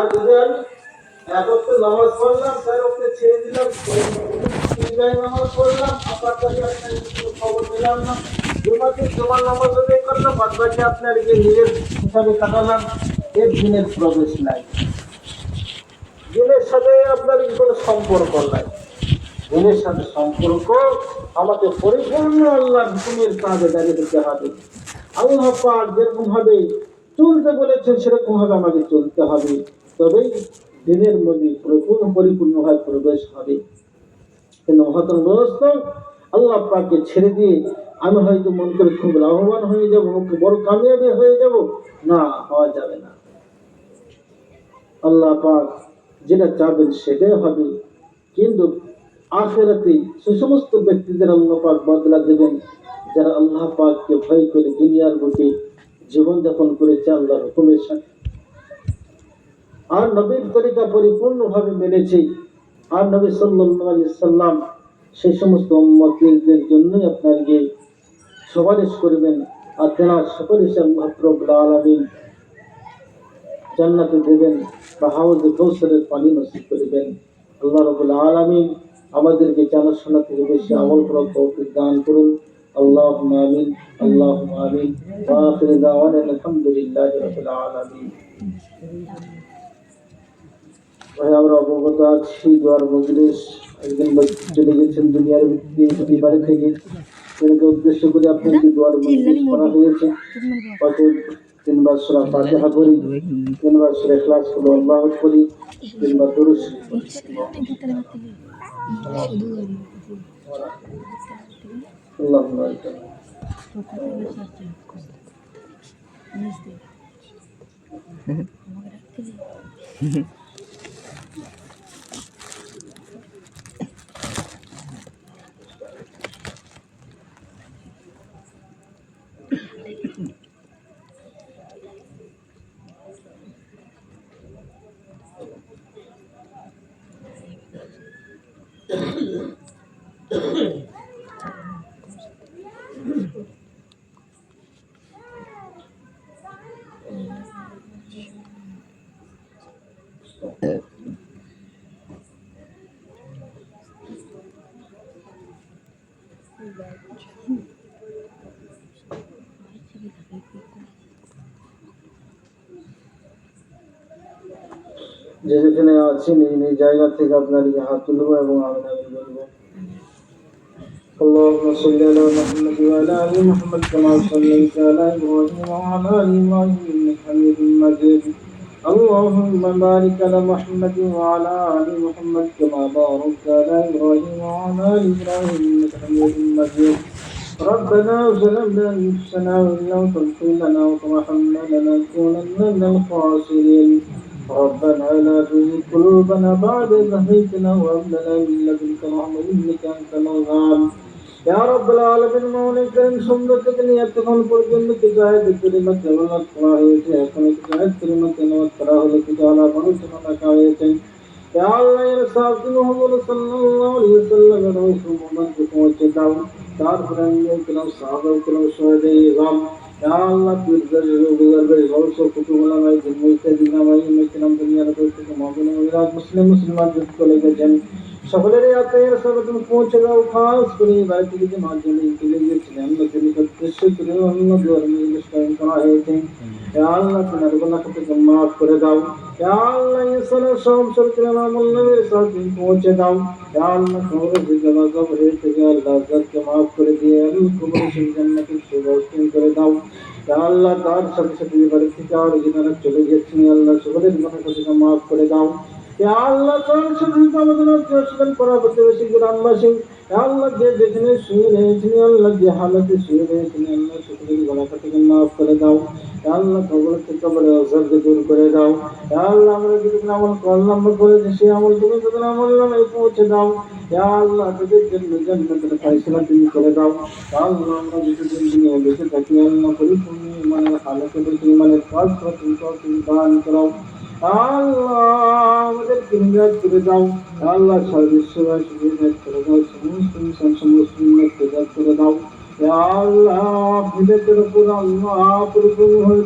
আর যদি আমি এক ওয়াক্ত নামাজ পড়লাম, চার ওয়াক্ত ছেড়ে দিলাম, নামাজ পড়লাম, আপনার কাছে আপনার খবর দিলাম না, জুমাকে জুমার নামাজ আদায় করলাম, বাদ বাকি আপনার যে নিজের হিসাবে কাটালাম, এর দিনের প্রবেশ নাই। দিনের সাথে আপনার কোনো সম্পর্ক নাই। দিনের সাথে সম্পর্ক আমাকে পরিপূর্ণ আল্লাহ হুকুমের কাজে দাঁড়িয়ে দিতে হবে। আল্লাহ পাক যেরকম ভাবে চলতে বলেছেন সেরকম ভাবে আমাকে চলতে হবে, তবেই দিনের মধ্যে পরিপূর্ণভাবে প্রবেশ হবে। কিন্তু মহাতরগ্রস্ত আল্লাহ পাককে ছেড়ে দিয়ে আমি হয়তো মন করে খুব লাভবান হয়ে যাবো, বড় কামিয়াবি হয়ে যাব, না, হওয়া যাবে না। আল্লাহ পাক যেটা চাবেন সেটাই হবে। কিন্তু আখিরাতে সে সমস্ত ব্যক্তিদের আল্লাহ পাক বদলা দেবেন যারা আল্লাহ পাককে ভয় করে দুনিয়ার বুকে জীবনযাপন করেছে আল্লাহর হুকুমের সাথে, আর নবীর তরিকা পরিপূর্ণভাবে মেনেছে। আর নবী সাল্লাল্লাহু আলাইহি সাল্লাম সেই সমস্ত উম্মতের জন্যই আপনাকে সুপারিশ করবেন, আর তেনার সুপারিশে আল্লাহ রাব্বুল আলামিন জান্নাতে দেবেন বা হাউজে কাউসারের পানি নসিব করবেন। আল্লাহ রাব্বুল আলামিন আমাদেরকে জানাশোনা থেকে বেশি আমল করার তৌফিক দান করুন। আল্লাহুম্মা আমিন, আল্লাহুম্মা আমিন। ওয়া আখিরু দাওয়ানা আলহামদুলিল্লাহি রাব্বিল আলামিন। ভাই, আমরা অবগত আছি দোয়ার মজলিস একজন ব্যক্তি চলে গেছেন দুনিয়ার বিবারে থেকে, সেটাকে উদ্দেশ্য করে আপনাকে দোয়ার মজলিস করা হয়েছে। অতএব 3 বার সূরা ফাতিহা পড়ি, 3 বার সূরা ইখলাস পড়ি, আল্লাহু পড়ি, 3 বার দুরূদ শরীফ পড়ি। আল্লাহুম্মা যে যেখানে আছেন এই জায়গা থেকে আপনার হাত তুলব এবং আমিন আমিন বলবো। اللهم صل على محمد وعلى ال محمد كما صليت على ابراهيم وعلى ال ابراهيم انك حميد مجيد. اللهم بارك على محمد وعلى ال محمد كما باركت على ابراهيم وعلى ال ابراهيم انك حميد مجيد. ربنا ظلمنا انفسنا وان لم تغفر لنا وترحمنا لنكونن من الخاسرين. ربنا لا تزغ قلوبنا بعد إذ هديتنا وهب لنا من لدنك رحمة إنك أنت الوهاب. يا رب العالمين মৌলিক কারীম সুন্দর থেকে নিয়ে এতক্ষণ পর্যন্ত কিছু আয়াত কারিমা তেলাওয়াত করা হয়েছে, এখন কিছু আয়াত কারিমা তেলাওয়াত করা হলো, কিছু আলাপ আলোচনা রাখা হয়েছে। ইয়া আল্লাহ এর সাথে মুহাম্মদ সাল্লাল্লাহু আলাইহি ওয়াসাল্লামের রসূল মুহাম্মদকে পৌঁছে দাও, তারপরে আমরা সাহাবা کرام শহীদে ইমাম ইয়া আল্লাহ পীরদের গৌসে কুতুবুল আলাই জিন্নাতে দিনামাই মেকরাম দুনিয়ার থেকে মুমিন মুসলিমান যুক্ত লেগেছেন সকলেরই আত্মার সর্বতম পৌঁছে দাও। খাস করে বাইতুল মাধ্যমে চলে গিয়েছিলেন নবীর উদ্দেশ্য করে অন্য ধর্মীয় অনুষ্ঠান করা হয়েছে। ইয়া আল্লাহ তোমার গুনাহ থেকে মাফ করে দাও। ইয়া আল্লাহ ইসলাম সব সরকার আমল নবীর সাথে পৌঁছে দাও। ইয়া আল্লাহ কবর জিন্দা কবর থেকে আল্লাহ যাকে মাফ করে দিয়ে কবর থেকে জান্নাতের সুব্যবস্থা করে দাও। ইয়া আল্লাহ তার সাথে সাথে বাড়ি থেকে আর যারা চলে গেছেন আল্লাহ সকলের গুনাহ থেকে মাফ করে দাও। ইয়া আল্লাহ তার সাথে আমাদের আত্মীয় করা প্রতিবেশী গ্রামবাসী আল্লাহ যে যেখানে শুয়ে রয়েছেন আল্লাহ যে হালতে শুয়ে রয়েছেন আল্লাহ সকলের গুনাহ থেকে মাফ করে দাও। ইয়া আল্লাহ কবর থেকে কবরের আযাব দূর করে দাও। ইয়া আল্লাহ আমরা যদি আমল করলাম করেছি সেই আমল তুমি যদি আমল নামে পৌঁছে দাও। ইয়া আল্লাহ তাদের জন্য জান্নাতের ফয়সালা তুমি করে দাও। ইয়া আল্লাহ আমরা যদি দুনিয়ায় বেঁচে থাকি আল্লাহ পরিপূর্ণ ইমানের হালতে ইমানের কাজ তুমি দান করো। আল্লাহ আমাদেরকে হিদায়াত করে দাও। আল্লাহ সারা বিশ্ববাসী হিদায়াত করে দাও, সমস্ত ইনসান সমস্ত উম্মতকে হিদায়াত করে দাও। ইয়া আল্লাহ হিদায়াতের উপর আল্লাহ পরিপূর্ণ হয়ে